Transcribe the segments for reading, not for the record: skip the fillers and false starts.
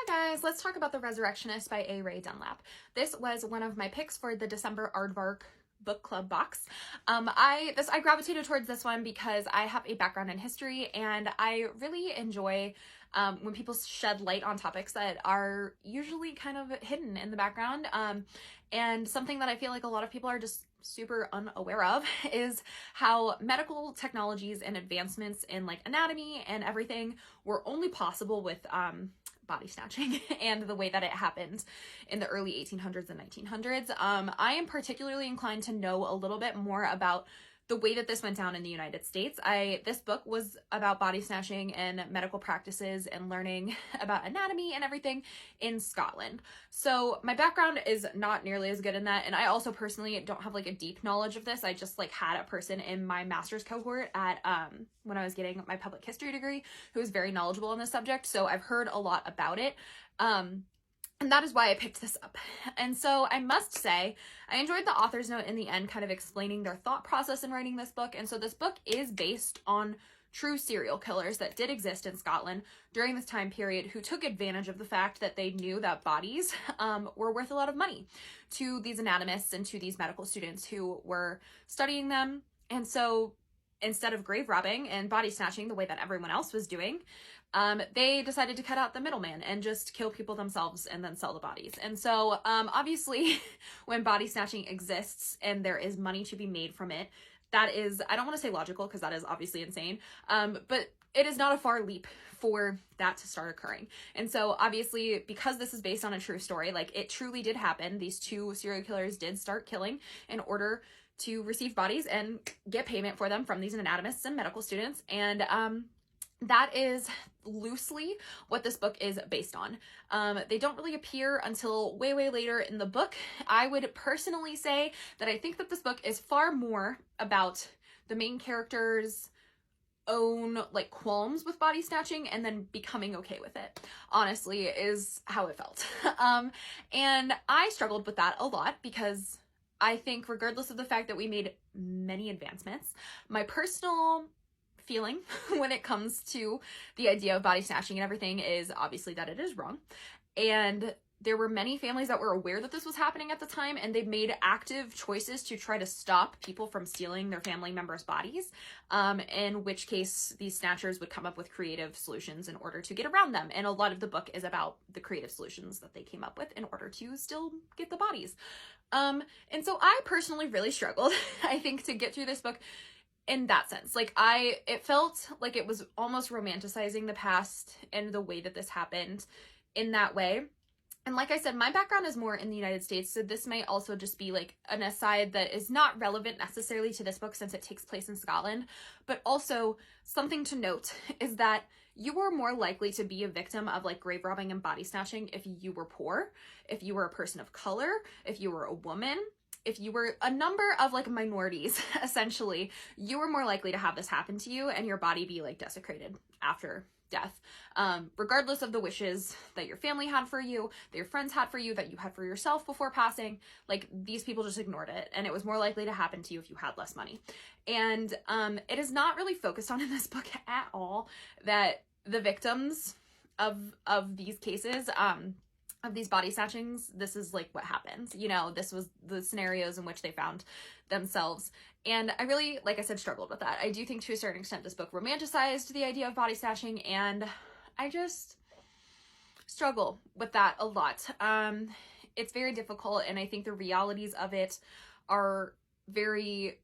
Hi guys, let's talk about The Resurrectionist by A. Ray Dunlap. This was one of my picks for the December Aardvark book club box. I gravitated towards this one because I have a background in history and I really enjoy when people shed light on topics that are usually kind of hidden in the background. And something that I feel like a lot of people are just super unaware of is how medical technologies and advancements in like anatomy and everything were only possible with body snatching and the way that it happened in the early 1800s and 1900s. I am particularly inclined to know a little bit more about the way that this went down in the United States. This book was about body snatching and medical practices and learning about anatomy and everything in Scotland. So my background is not nearly as good in that, and I also personally don't have like a deep knowledge of this. I just like had a person in my master's cohort at when I was getting my public history degree who was very knowledgeable on this subject, so I've heard a lot about it. And that is why I picked this up. And so I must say, I enjoyed the author's note in the end kind of explaining their thought process in writing this book. And so this book is based on true serial killers that did exist in Scotland during this time period who took advantage of the fact that they knew that bodies were worth a lot of money to these anatomists and to these medical students who were studying them. And so instead of grave robbing and body snatching the way that everyone else was doing, they decided to cut out the middleman and just kill people themselves and then sell the bodies. And so obviously when body snatching exists and there is money to be made from it, that is, I don't want to say logical because that is obviously insane, but it is not a far leap for that to start occurring. And so obviously because this is based on a true story, like it truly did happen. These two serial killers did start killing in order to receive bodies and get payment for them from these anatomists and medical students. And that is loosely what this book is based on. They don't really appear until way later in the book. I would personally say that I think that this book is far more about the main character's own like qualms with body snatching and then becoming okay with it, honestly, is how it felt. And I struggled with that a lot because I think regardless of the fact that we made many advancements, my personal feeling when it comes to the idea of body snatching and everything is obviously that it is wrong. And there were many families that were aware that this was happening at the time, and they made active choices to try to stop people from stealing their family members' bodies, in which case these snatchers would come up with creative solutions in order to get around them. And a lot of the book is about the creative solutions that they came up with in order to still get the bodies. And so I personally really struggled, I think, to get through this book in that sense. Like it felt like it was almost romanticizing the past and the way that this happened in that way. And like I said, my background is more in the United States, so this might also just be like an aside that is not relevant necessarily to this book since it takes place in Scotland, but also something to note is that you were more likely to be a victim of like grave robbing and body snatching if you were poor, if you were a person of color, if you were a woman, if you were a number of like minorities, essentially, you were more likely to have this happen to you and your body be like desecrated after death, regardless of the wishes that your family had for you, that your friends had for you, that you had for yourself before passing. Like these people just ignored it, and it was more likely to happen to you if you had less money. And it is not really focused on in this book at all that the victims of these cases, of these body snatchings, this is like what happened. You know, this was the scenarios in which they found themselves. And I really, like I said, struggled with that. I do think to a certain extent this book romanticized the idea of body snatching, and I just struggle with that a lot. It's very difficult, and I think the realities of it are very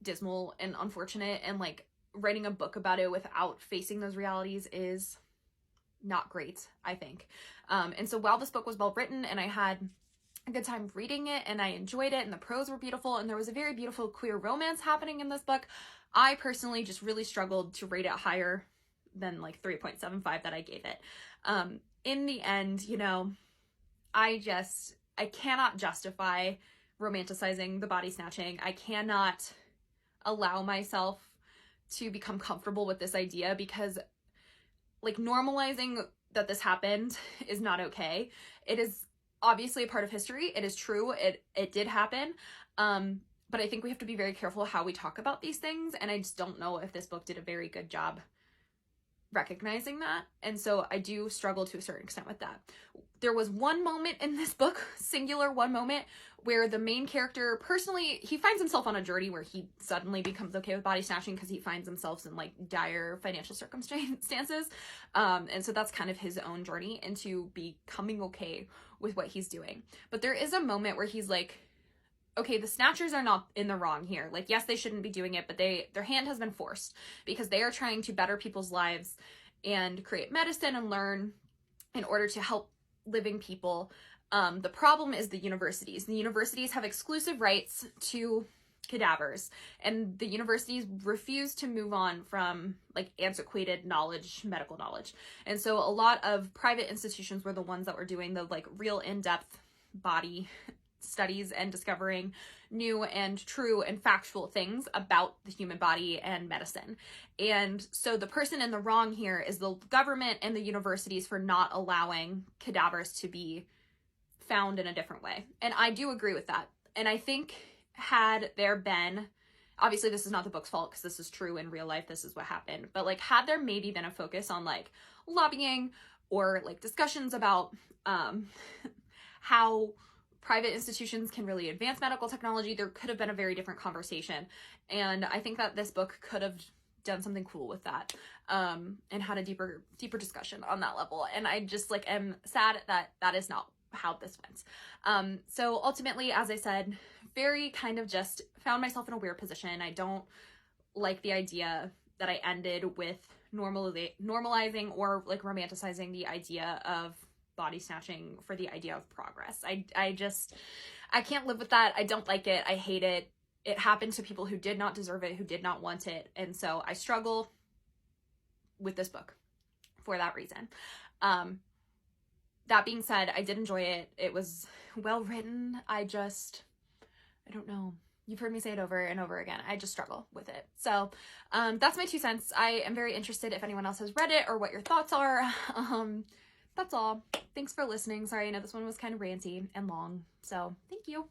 dismal and unfortunate, and like writing a book about it without facing those realities is not great, I think. And so while this book was well written and I had a good time reading it and I enjoyed it and the prose were beautiful and there was a very beautiful queer romance happening in this book, I personally just really struggled to rate it higher than like 3.75 that I gave it. In the end, you know, I cannot justify romanticizing the body snatching. I cannot allow myself to become comfortable with this idea because like normalizing that this happened is not okay. It is obviously a part of history. It is true. It did happen. But I think we have to be very careful how we talk about these things. And I just don't know if this book did a very good job recognizing that. And so I do struggle to a certain extent with that. There was one moment in this book, singular one moment, where the main character, personally, he finds himself on a journey where he suddenly becomes okay with body snatching because he finds himself in like dire financial circumstances. And so that's kind of his own journey into becoming okay with what he's doing. But there is a moment where he's like, okay, the snatchers are not in the wrong here. Like, yes, they shouldn't be doing it, but their hand has been forced because they are trying to better people's lives and create medicine and learn in order to help living people. The problem is the universities. The universities have exclusive rights to cadavers, and the universities refuse to move on from like antiquated knowledge, medical knowledge. And so a lot of private institutions were the ones that were doing the like real in-depth body studies and discovering new and true and factual things about the human body and medicine. And so the person in the wrong here is the government and the universities for not allowing cadavers to be found in a different way. And I do agree with that. And I think had there been, obviously this is not the book's fault because this is true in real life, this is what happened, but like had there maybe been a focus on like lobbying or like discussions about how private institutions can really advance medical technology, there could have been a very different conversation. And I think that this book could have done something cool with that, and had a deeper discussion on that level. And I just like am sad that that is not how this went. So ultimately, as I said, very kind of just found myself in a weird position. I don't like the idea that I ended with normalizing or like romanticizing the idea of body snatching for the idea of progress. I can't live with that. I don't like it. I hate it. It happened to people who did not deserve it, who did not want it. And so I struggle with this book for that reason. That being said, I did enjoy it. It was well written. I don't know. You've heard me say it over and over again. I just struggle with it. So that's my 2 cents. I am very interested if anyone else has read it or what your thoughts are. That's all. Thanks for listening. Sorry, I know this one was kind of ranty and long. So thank you.